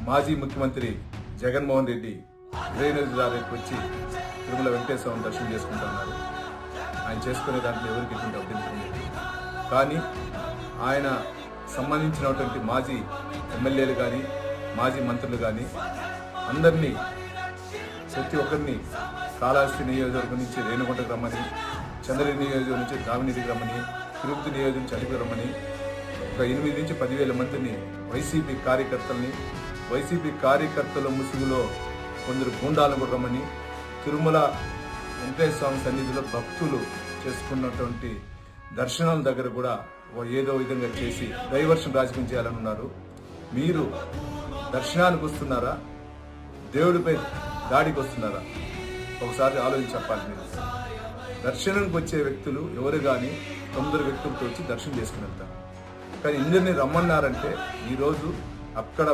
మాజీ ముఖ్యమంత్రి జగన్మోహన్ రెడ్డి డ్రైనేజ్ దారికి వచ్చి తిరుమల వెంకటేశ్వరం దర్శనం చేసుకుంటా ఉన్నారు. ఆయన చేసుకునే దాంట్లో ఎవరికి ఎటువంటి అభ్యంతరం లేదు. కానీ ఆయన సంబంధించినటువంటి మాజీ ఎమ్మెల్యేలు కానీ మాజీ మంత్రులు కానీ అందరినీ ప్రతి ఒక్కరిని కాళహస్తి నియోజకవర్గం నుంచి రేణుగుంటకు రమ్మని, చంద్రగిరి నియోజకవర్గం నుంచి కామినీటికి రమ్మని, తిరుపతి నియోజకవర్గం నుంచి అడిగి రమ్మని ఒక 8 నుంచి 10,000 మందిని వైసీపీ కార్యకర్తల ముసుగులో కొందరు గూండాలను కూడా రమ్మని తిరుమల వెంకటేశ్వర స్వామి సన్నిధిలో భక్తులు చేసుకున్నటువంటి దర్శనాల దగ్గర కూడా ఏదో విధంగా చేసి డైవర్షన్ రాజకీయం చేయాలని ఉన్నారు. మీరు దర్శనానికి వస్తున్నారా, దేవుడిపై దాడికి వస్తున్నారా? ఒకసారి ఆలోచించి చెప్పాలి. మీరు దర్శనానికి వచ్చే వ్యక్తులు ఎవరు కానీ 9 వ్యక్తులతో వచ్చి దర్శనం చేసుకుని వెళ్తారు. కానీ ఇందరిని రమ్మన్నారంటే ఈరోజు అక్కడ